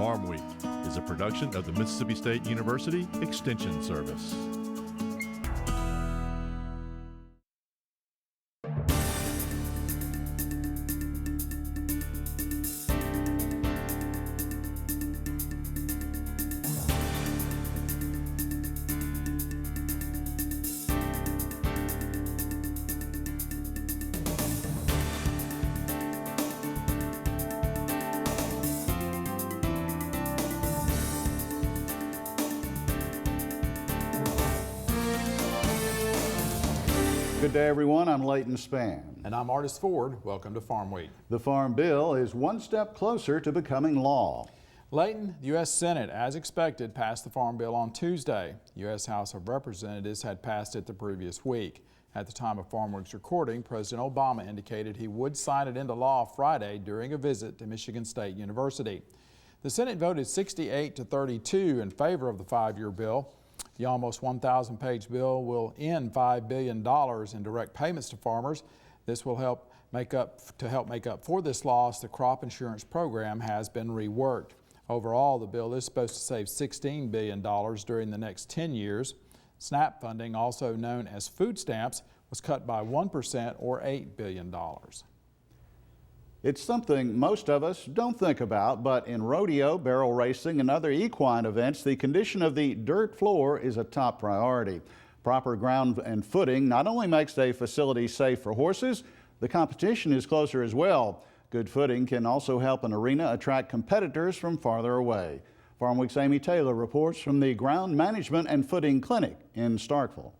Farm Week is a production of the Mississippi State University Extension Service. Good day, everyone. I'm Leighton Spann. And I'm Artis Ford. Welcome to Farm Week. The Farm Bill is one step closer to becoming law. Leighton, the U.S. Senate, as expected, passed the Farm Bill on Tuesday. The U.S. House of Representatives had passed it the previous week. At the time of Farm Week's recording, President Obama indicated he would sign it into law Friday during a visit to Michigan State University. The Senate voted 68-32 in favor of the 5-year bill. The almost 1,000-page bill will end $5 billion in direct payments to farmers. This will help make up for this loss. The crop insurance program has been reworked. Overall, the bill is supposed to save $16 billion during the next 10 years. SNAP funding, also known as food stamps, was cut by 1% or $8 billion. It's something most of us don't think about, but in rodeo, barrel racing, and other equine events, the condition of the dirt floor is a top priority. Proper ground and footing not only makes a facility safe for horses, the competition is closer as well. Good footing can also help an arena attract competitors from farther away. Farm Week's Amy Taylor reports from the Ground Management and Footing Clinic in Starkville.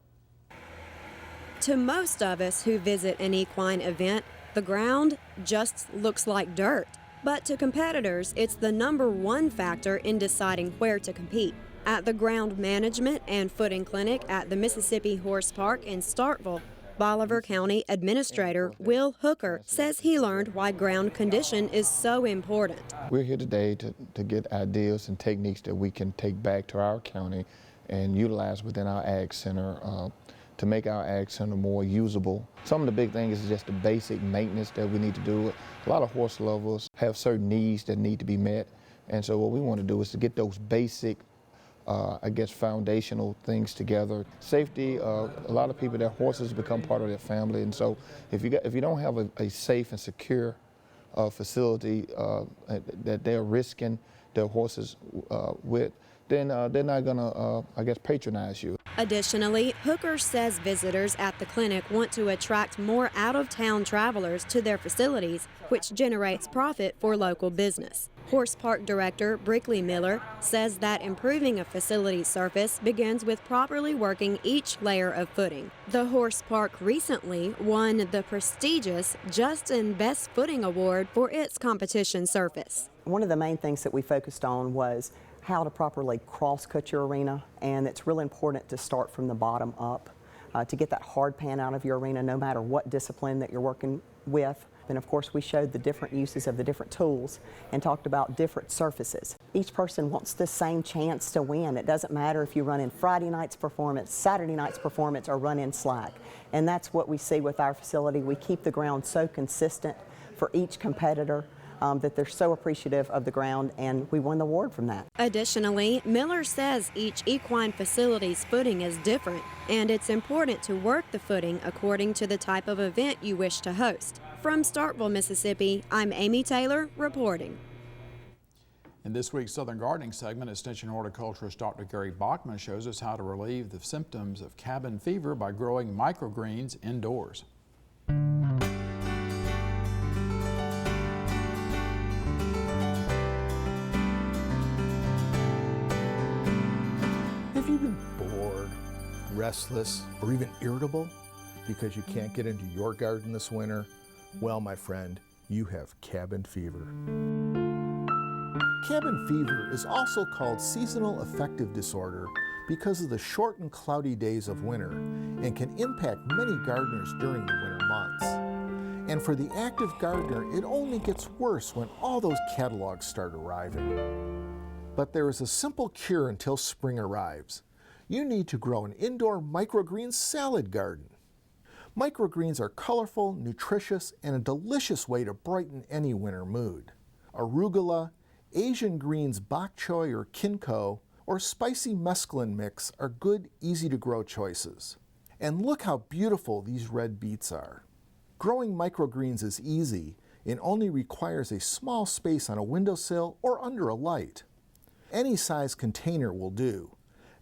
To most of us who visit an equine event, the ground just looks like dirt. But to competitors, it's the #1 factor in deciding where to compete. At the Ground Management and Footing Clinic at the Mississippi Horse Park in Starkville, Bolivar County Administrator Will Hooker says he learned why ground condition is so important. We're here today to get ideas and techniques that we can take back to our county and utilize within our Ag Center to make our Ag Center more usable. Some of the big things is just the basic maintenance that we need to do. A lot of horse lovers have certain needs that need to be met, and so what we want to do is to get those basic foundational things together. Safety, a lot of people, their horses become part of their family, and so if you don't have a safe and secure facility that they're risking their horses with, then they're not gonna, patronize you. Additionally, Hooker says visitors at the clinic want to attract more out-of-town travelers to their facilities, which generates profit for local business. Horse Park Director Brickley Miller says that improving a facility's surface begins with properly working each layer of footing. The Horse Park recently won the prestigious Just and Best Footing Award for its competition surface. One of the main things that we focused on was how to properly cross-cut your arena, and it's really important to start from the bottom up to get that hard pan out of your arena no matter what discipline that you're working with. And of course we showed the different uses of the different tools and talked about different surfaces. Each person wants the same chance to win. It doesn't matter if you run in Friday night's performance, Saturday night's performance, or run in slack. And that's what we see with our facility. We keep the ground so consistent for each competitor that they're so appreciative of the ground, and we won the award from that. Additionally, Miller says each equine facility's footing is different, and it's important to work the footing according to the type of event you wish to host. From Starkville, Mississippi, I'm Amy Taylor reporting. In this week's Southern Gardening segment, Extension horticulturist Dr. Gary Bachman shows us how to relieve the symptoms of cabin fever by growing microgreens indoors. Have you been bored, restless, or even irritable because you can't get into your garden this winter? Well, my friend, you have cabin fever. Cabin fever is also called seasonal affective disorder because of the short and cloudy days of winter and can impact many gardeners during the winter months. And for the active gardener, it only gets worse when all those catalogs start arriving. But there is a simple cure until spring arrives. You need to grow an indoor microgreen salad garden. Microgreens are colorful, nutritious, and a delicious way to brighten any winter mood. Arugula, Asian greens bok choy or kinko or spicy mesclun mix are good, easy-to-grow choices. And look how beautiful these red beets are. Growing microgreens is easy and only requires a small space on a windowsill or under a light. Any size container will do.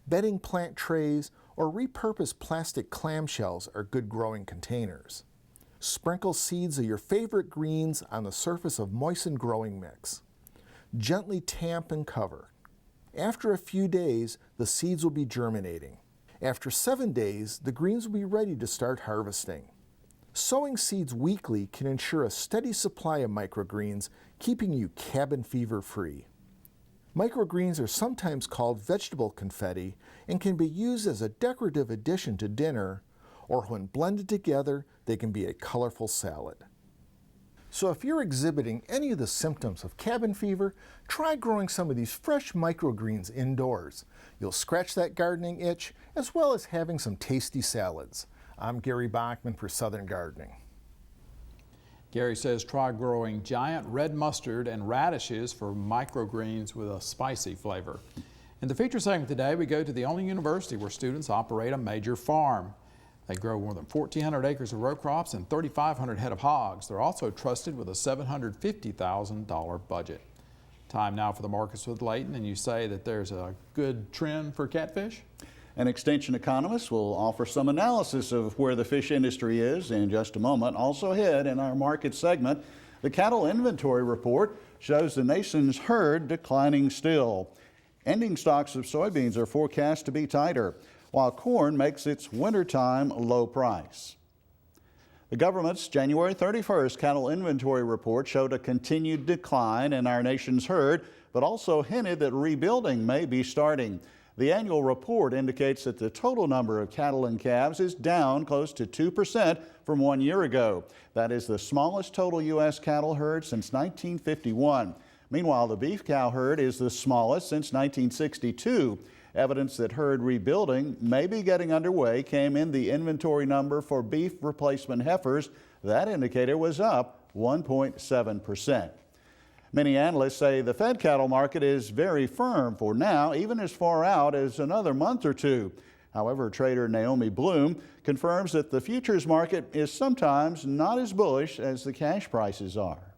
Bedding plant trays or repurposed plastic clamshells are good growing containers. Sprinkle seeds of your favorite greens on the surface of moistened growing mix. Gently tamp and cover. After a few days, the seeds will be germinating. After 7 days, the greens will be ready to start harvesting. Sowing seeds weekly can ensure a steady supply of microgreens, keeping you cabin fever free. Microgreens are sometimes called vegetable confetti and can be used as a decorative addition to dinner, or when blended together, they can be a colorful salad. So if you're exhibiting any of the symptoms of cabin fever, try growing some of these fresh microgreens indoors. You'll scratch that gardening itch, as well as having some tasty salads. I'm Gary Bachman for Southern Gardening. Gary says try growing giant red mustard and radishes for microgreens with a spicy flavor. In the feature segment today, we go to the only university where students operate a major farm. They grow more than 1,400 acres of row crops and 3,500 head of hogs. They're also trusted with a $750,000 budget. Time now for the markets with Layton, and you say that there's a good trend for catfish? An extension economist will offer some analysis of where the fish industry is in just a moment. Also ahead in our market segment, the cattle inventory report shows the nation's herd declining still. Ending stocks of soybeans are forecast to be tighter, while corn makes its wintertime low price. The government's January 31st cattle inventory report showed a continued decline in our nation's herd, but also hinted that rebuilding may be starting. The annual report indicates that the total number of cattle and calves is down close to 2% from 1 year ago. That is the smallest total U.S. cattle herd since 1951. Meanwhile, the beef cow herd is the smallest since 1962. Evidence that herd rebuilding may be getting underway came in the inventory number for beef replacement heifers. That indicator was up 1.7%. Many analysts say the fed cattle market is very firm for now, even as far out as another month or two. However, trader Naomi Bloom confirms that the futures market is sometimes not as bullish as the cash prices are.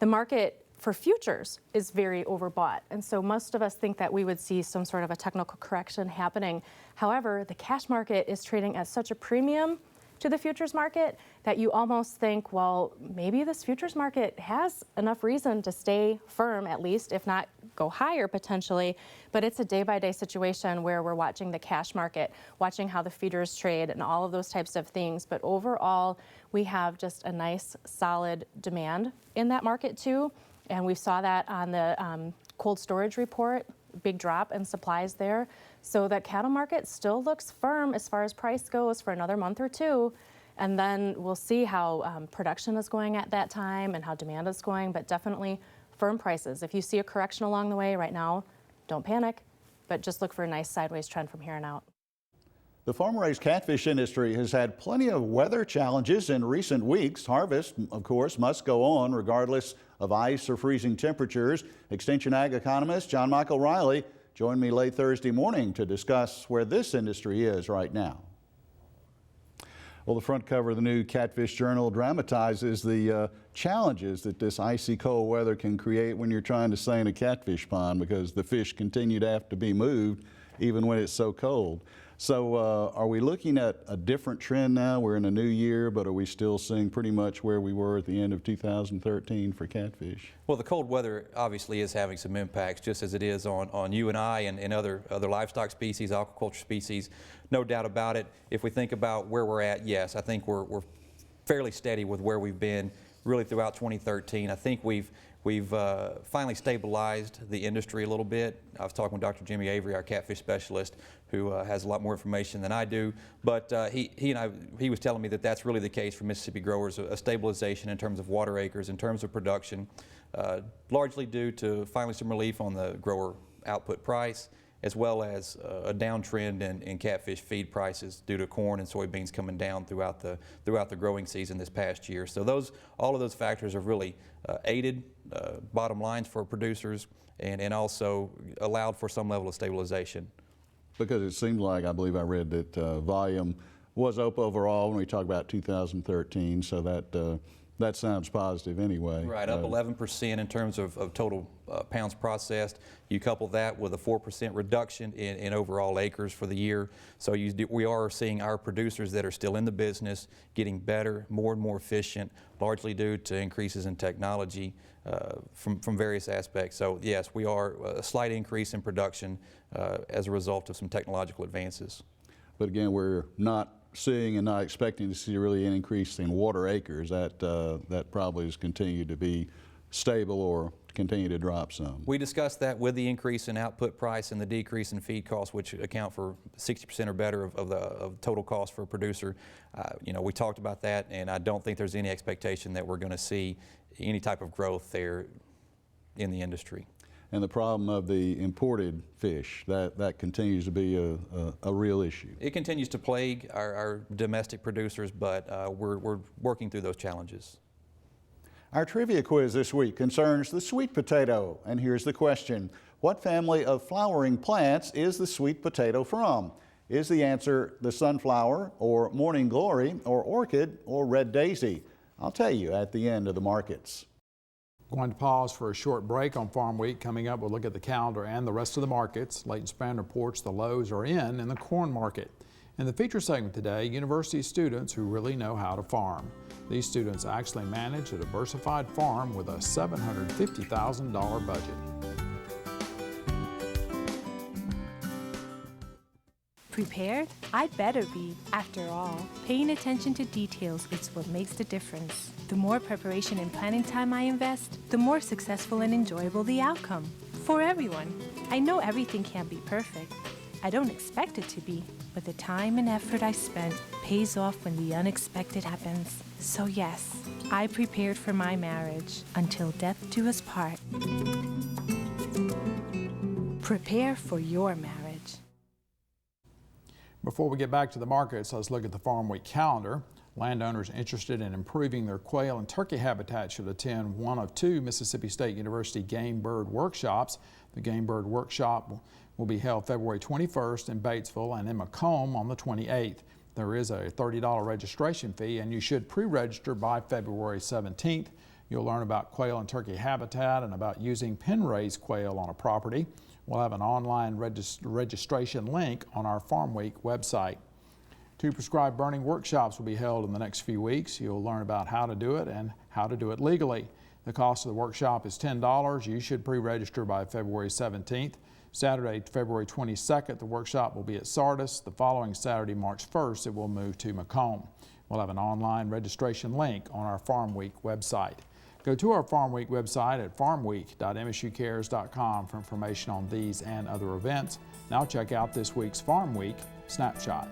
The market for futures is very overbought, and so most of us think that we would see some sort of a technical correction happening. However, the cash market is trading at such a premium to the futures market that you almost think, well, maybe this futures market has enough reason to stay firm, at least, if not go higher potentially. But it's a day-by-day situation where we're watching the cash market, watching how the feeders trade and all of those types of things. But overall, we have just a nice solid demand in that market too. And we saw that on the cold storage report, big drop in supplies there. So that cattle market still looks firm as far as price goes for another month or two. And then we'll see how production is going at that time and how demand is going, but definitely firm prices. If you see a correction along the way right now, don't panic, but just look for a nice sideways trend from here on out. The farm-raised catfish industry has had plenty of weather challenges in recent weeks. Harvest, of course, must go on regardless of ice or freezing temperatures. Extension Ag economist John Michael Riley joined me late Thursday morning to discuss where this industry is right now. Well, the front cover of the new Catfish Journal dramatizes the challenges that this icy cold weather can create when you're trying to seine a catfish pond, because the fish continue to have to be moved even when it's so cold. So are we looking at a different trend now? We're in a new year, but are we still seeing pretty much where we were at the end of 2013 for catfish? Well, the cold weather obviously is having some impacts, just as it is on you and I and other livestock species, aquaculture species. No doubt about it. If we think about where we're at, yes, I think we're fairly steady with where we've been really throughout 2013. I think we've finally stabilized the industry a little bit. I was talking with Dr. Jimmy Avery, our catfish specialist, who has a lot more information than I do. But he was telling me that that's really the case for Mississippi growers, a stabilization in terms of water acres, in terms of production, largely due to finally some relief on the grower output price, as well as a downtrend in catfish feed prices due to corn and soybeans coming down throughout the growing season this past year. So all of those factors have really aided bottom lines for producers and also allowed for some level of stabilization. Because it seemed like, I believe I read that volume was up overall when we talk about 2013, so that sounds positive anyway. Right, up 11% in terms of total pounds processed. You couple that with a 4% reduction in overall acres for the year. So we are seeing our producers that are still in the business getting better, more and more efficient, largely due to increases in technology from various aspects. So yes, we are a slight increase in production as a result of some technological advances. But again, we're not seeing and not expecting to see really an increase in water acres. That probably has continued to be stable or continue to drop some. We discussed that with the increase in output price and the decrease in feed costs, which account for 60% or better of the total cost for a producer. You know, we talked about that, and I don't think there's any expectation that we're going to see any type of growth there in the industry. And the problem of the imported fish, that continues to be a real issue. It continues to plague our domestic producers, but we're working through those challenges. Our trivia quiz this week concerns the sweet potato, and here's the question. What family of flowering plants is the sweet potato from? Is the answer the sunflower, or morning glory, or orchid, or red daisy? I'll tell you at the end of the markets. Going to pause for a short break on Farm Week. Coming up, we'll look at the calendar and the rest of the markets. Leighton Span reports the lows are in the corn market. In the feature segment today, university students who really know how to farm. These students actually manage a diversified farm with a $750,000 budget. Prepared? I'd better be. After all, paying attention to details is what makes the difference. The more preparation and planning time I invest, the more successful and enjoyable the outcome. For everyone. I know everything can't be perfect. I don't expect it to be, but the time and effort I spent pays off when the unexpected happens. So yes, I prepared for my marriage until death do us part. Prepare for your marriage. Before we get back to the markets, let's look at the Farm Week calendar. Landowners interested in improving their quail and turkey habitat should attend one of two Mississippi State University game bird workshops. The game bird workshop will be held February 21st in Batesville and in Macomb on the 28th. There is a $30 registration fee, and you should pre-register by February 17th. You'll learn about quail and turkey habitat and about using pen-raised quail on a property. We'll have an online registration link on our Farm Week website. Two prescribed burning workshops will be held in the next few weeks. You'll learn about how to do it and how to do it legally. The cost of the workshop is $10. You should pre-register by February 17th. Saturday, February 22nd, the workshop will be at Sardis. The following Saturday, March 1st, it will move to Macomb. We'll have an online registration link on our Farm Week website. Go to our Farm Week website at farmweek.msucares.com for information on these and other events. Now check out this week's Farm Week Snapshot.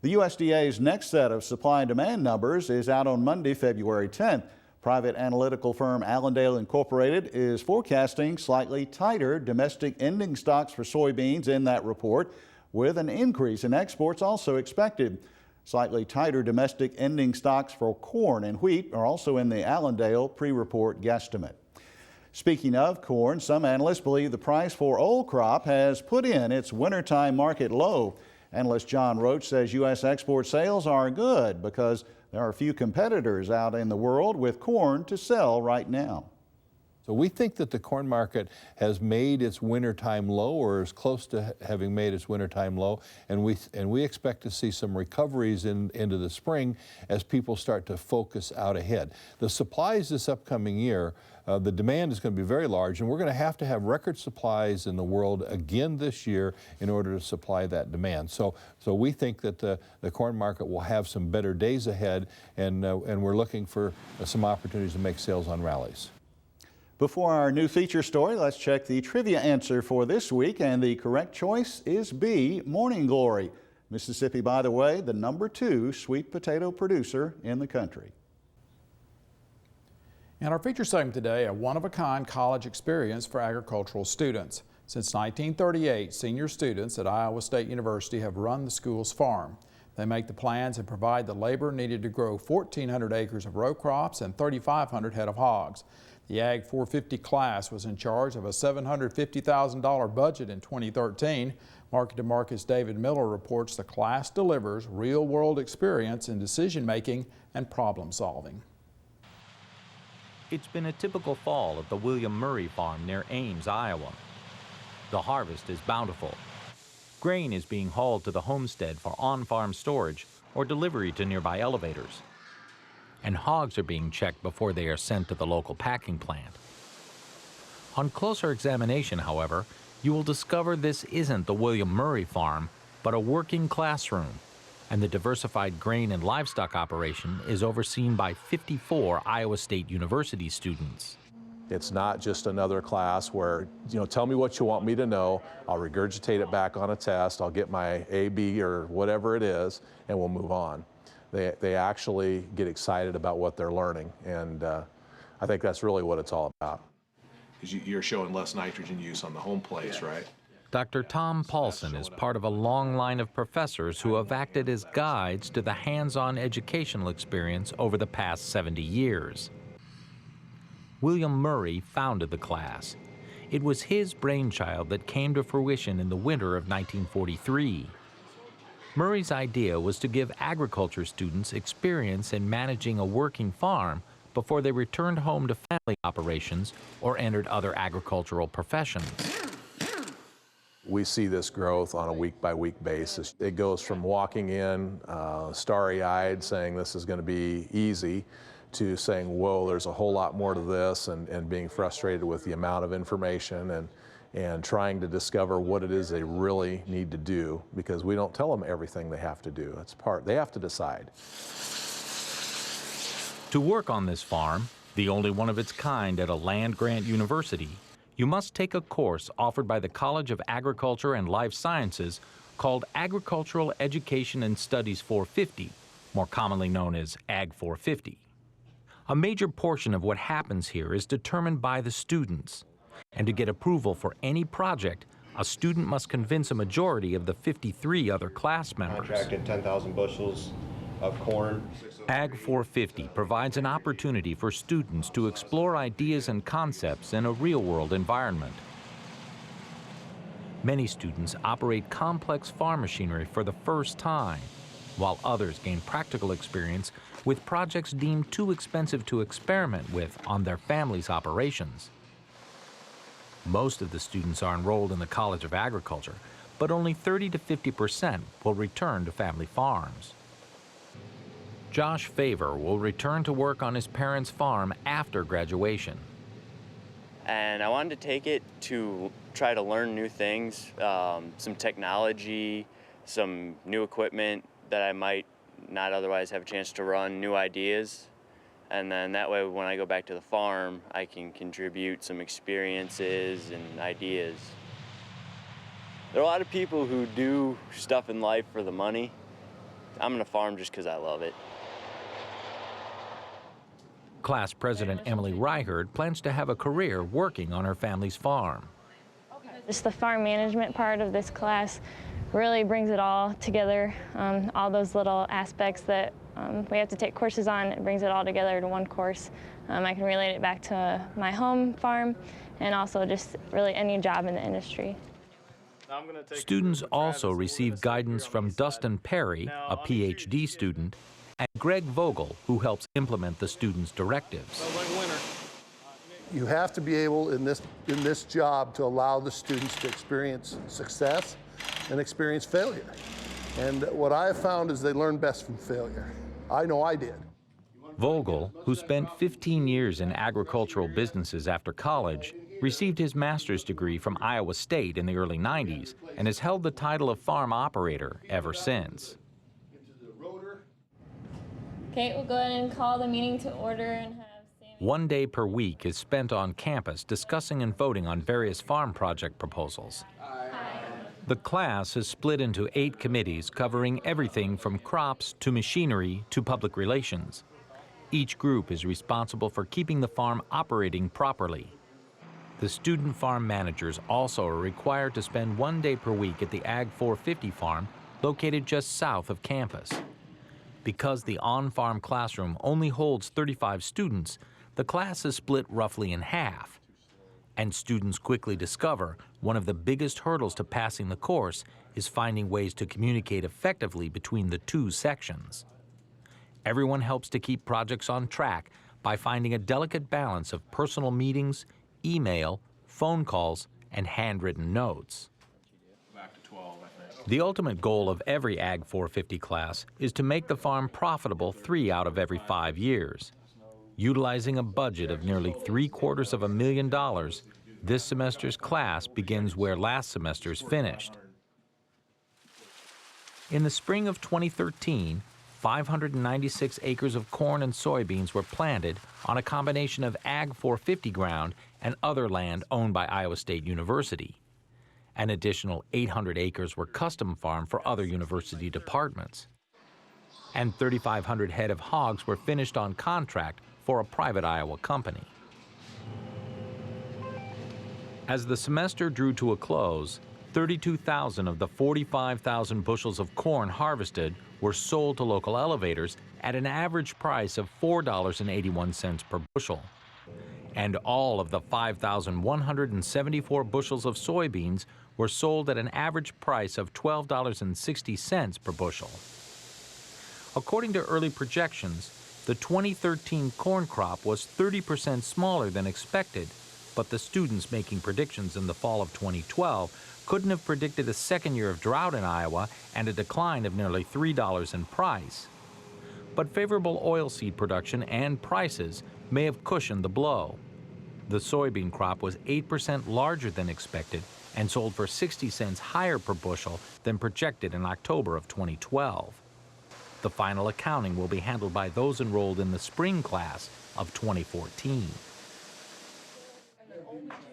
The USDA's next set of supply and demand numbers is out on Monday, February 10th. Private analytical firm Allendale Incorporated is forecasting slightly tighter domestic ending stocks for soybeans in that report, with an increase in exports also expected. Slightly tighter domestic ending stocks for corn and wheat are also in the Allendale pre-report guesstimate. Speaking of corn, some analysts believe the price for old crop has put in its wintertime market low. Analyst John Roach says U.S. export sales are good because there are few competitors out in the world with corn to sell right now. So we think that the corn market has made its wintertime low, or is close to having made its wintertime low, and we expect to see some recoveries into the spring as people start to focus out ahead. The supplies this upcoming year, the demand is going to be very large, and we're going to have record supplies in the world again this year in order to supply that demand. So we think that the corn market will have some better days ahead, and we're looking for some opportunities to make sales on rallies. Before our new feature story, let's check the trivia answer for this week, and the correct choice is B, Morning Glory. Mississippi, by the way, the #2 sweet potato producer in the country. In our feature segment today, a one-of-a-kind college experience for agricultural students. Since 1938, senior students at Iowa State University have run the school's farm. They make the plans and provide the labor needed to grow 1,400 acres of row crops and 3,500 head of hogs. The Ag 450 class was in charge of a $750,000 budget in 2013. Market to Market's David Miller reports the class delivers real-world experience in decision-making and problem-solving. It's been a typical fall at the William Murray farm near Ames, Iowa. The harvest is bountiful. Grain is being hauled to the homestead for on-farm storage or delivery to nearby elevators. And hogs are being checked before they are sent to the local packing plant. On closer examination, however, you will discover this isn't the William Murray farm, but a working classroom, and the diversified grain and livestock operation is overseen by 54 Iowa State University students. It's not just another class where, tell me what you want me to know, I'll regurgitate it back on a test, I'll get my A, B, or whatever it is, and we'll move on. They actually get excited about what they're learning, and I think that's really what it's all about. Because you're showing less nitrogen use on the home place, right? Dr. Tom Paulson is part of a long line of professors who have acted as guides to the hands-on educational experience over the past 70 years. William Murray founded the class. It was his brainchild that came to fruition in the winter of 1943. Murray's idea was to give agriculture students experience in managing a working farm before they returned home to family operations or entered other agricultural professions. We see this growth on a week-by-week basis. It goes from walking in starry-eyed saying this is going to be easy to saying, whoa, there's a whole lot more to this, and being frustrated with the amount of information and trying to discover what it is they really need to do, because we don't tell them everything they have to do. They have to decide. To work on this farm, the only one of its kind at a land-grant university, you must take a course offered by the College of Agriculture and Life Sciences called Agricultural Education and Studies 450, more commonly known as Ag 450. A major portion of what happens here is determined by the students. And to get approval for any project, a student must convince a majority of the 53 other class members. Contracted 10,000 bushels of corn. Ag 450 provides an opportunity for students to explore ideas and concepts in a real-world environment. Many students operate complex farm machinery for the first time, while others gain practical experience with projects deemed too expensive to experiment with on their family's operations. Most of the students are enrolled in the College of Agriculture, but only 30 to 50% will return to family farms. Josh Favor will return to work on his parents' farm after graduation. And I wanted to take it to try to learn new things, some technology, some new equipment that I might not otherwise have a chance to run, new ideas. And then that way, when I go back to the farm, I can contribute some experiences and ideas. There are a lot of people who do stuff in life for the money. I'm gonna farm just because I love it. Class President Emily Ryherd plans to have a career working on her family's farm. Just the farm management part of this class really brings it all together, all those little aspects that we have to take courses on. It brings it all together to one course. I can relate it back to my home farm and also just really any job in the industry. Students also receive guidance from Dustin Perry, a PhD student, and Greg Vogel, who helps implement the students' directives. You have to be able in this job to allow the students to experience success and experience failure. And what I have found is they learn best from failure. I know I did. Vogel, who spent 15 years in agricultural businesses after college, received his master's degree from Iowa State in the early 90s and has held the title of farm operator ever since. Okay, we'll go ahead and call the meeting to order and have Sammy. 1 day per week is spent on campus discussing and voting on various farm project proposals. The class is split into 8 committees covering everything from crops to machinery to public relations. Each group is responsible for keeping the farm operating properly. The student farm managers also are required to spend 1 day per week at the Ag 450 farm located just south of campus. Because the on-farm classroom only holds 35 students, the class is split roughly in half. And students quickly discover one of the biggest hurdles to passing the course is finding ways to communicate effectively between the 2 sections. Everyone helps to keep projects on track by finding a delicate balance of personal meetings, email, phone calls, and handwritten notes. The ultimate goal of every Ag 450 class is to make the farm profitable 3 out of every 5 years. Utilizing a budget of nearly $750,000, this semester's class begins where last semester's finished. In the spring of 2013, 596 acres of corn and soybeans were planted on a combination of Ag 450 ground and other land owned by Iowa State University. An additional 800 acres were custom farmed for other university departments. And 3,500 head of hogs were finished on contract for a private Iowa company. As the semester drew to a close, 32,000 of the 45,000 bushels of corn harvested were sold to local elevators at an average price of $4.81 per bushel. And all of the 5,174 bushels of soybeans were sold at an average price of $12.60 per bushel. According to early projections, the 2013 corn crop was 30% smaller than expected, but the students making predictions in the fall of 2012 couldn't have predicted a second year of drought in Iowa and a decline of nearly $3 in price. But favorable oilseed production and prices may have cushioned the blow. The soybean crop was 8% larger than expected and sold for 60 cents higher per bushel than projected in October of 2012. The final accounting will be handled by those enrolled in the spring class of 2014.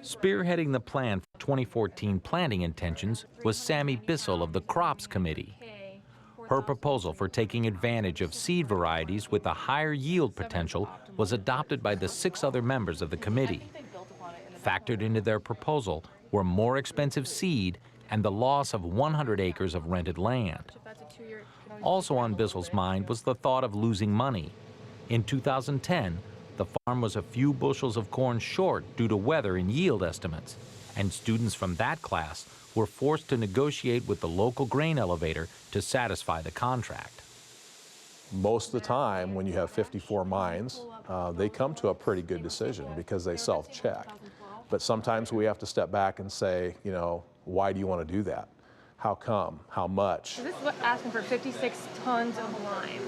Spearheading the plan for 2014 planting intentions was Sammy Bissell of the Crops Committee. Her proposal for taking advantage of seed varieties with a higher yield potential was adopted by the 6 other members of the committee. Factored into their proposal were more expensive seed and the loss of 100 acres of rented land. Also on Bissell's mind was the thought of losing money. In 2010, the farm was a few bushels of corn short due to weather and yield estimates, and students from that class were forced to negotiate with the local grain elevator to satisfy the contract. Most of the time, when you have 54 mines, they come to a pretty good decision because they self-check. But sometimes we have to step back and say, you know, why do you want to do that? How come? How much? So this is what asking for 56 tons of lime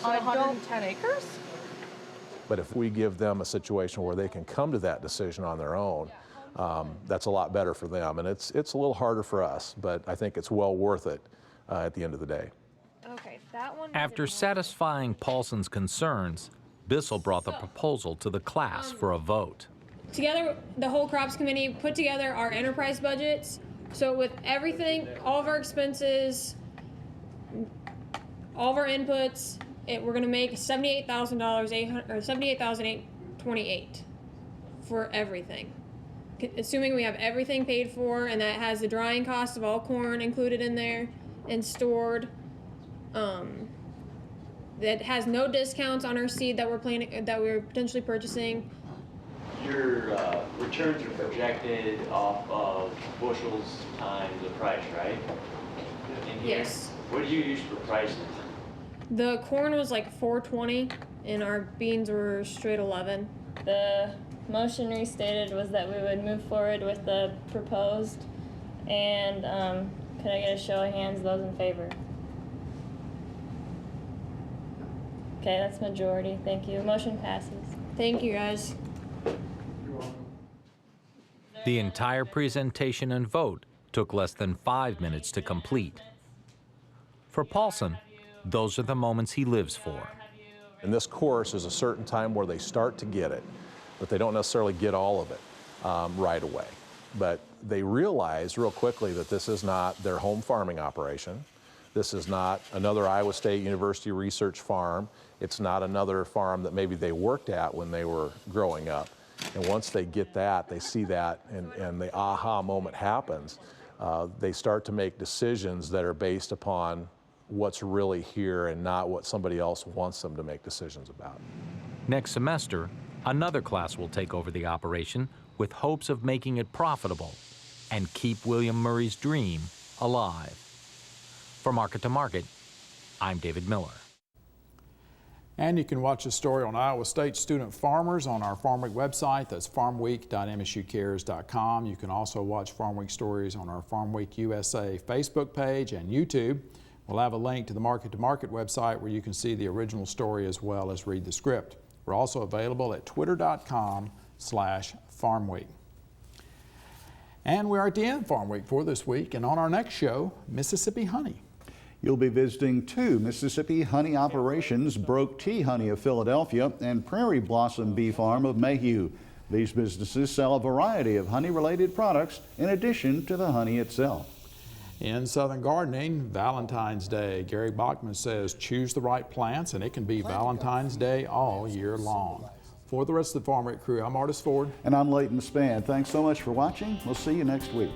on 110 acres? But if we give them a situation where they can come to that decision on their own, that's a lot better for them. And it's a little harder for us, but I think it's well worth it at the end of the day. Okay, that one. After satisfying Paulson's concerns, Bissell brought the proposal to the class for a vote. Together, the whole crops committee put together our enterprise budgets. So with everything, all of our expenses, all of our inputs, we're going to make $78,828 for everything. Assuming we have everything paid for, and that has the drying cost of all corn included in there and stored. That has no discounts on our seed that we're potentially purchasing. Your returns are projected off of bushels times the price, right? Yes. What did you use for prices? The corn was like $4.20, and our beans were straight 11. The motion restated was that we would move forward with the proposed, and could I get a show of hands, those in favor? Okay, that's majority. Thank you. Motion passes. Thank you, guys. The entire presentation and vote took less than 5 minutes to complete. For Paulson, those are the moments he lives for. In this course, there's a certain time where they start to get it, but they don't necessarily get all of it right away. But they realize real quickly that this is not their home farming operation. This is not another Iowa State University research farm. It's not another farm that maybe they worked at when they were growing up. And once they get that, they see that, and the aha moment happens, they start to make decisions that are based upon what's really here and not what somebody else wants them to make decisions about. Next semester, another class will take over the operation with hopes of making it profitable and keep William Murray's dream alive. For Market to Market, I'm David Miller. And you can watch a story on Iowa State student farmers on our Farm Week website. That's farmweek.msucares.com. You can also watch Farm Week stories on our Farm Week USA Facebook page and YouTube. We'll have a link to the Market to Market website where you can see the original story as well as read the script. We're also available at twitter.com/farmweek. And we're at the end of Farm Week for this week, and on our next show, Mississippi honey. You'll be visiting two Mississippi honey operations, Broke Tea Honey of Philadelphia and Prairie Blossom Bee Farm of Mayhew. These businesses sell a variety of honey-related products in addition to the honey itself. In Southern Gardening, Valentine's Day. Gary Bachman says choose the right plants and it can be Valentine's Day all year long. For the rest of the Farm Week crew, I'm Artis Ford. And I'm Leighton Spann. Thanks so much for watching. We'll see you next week.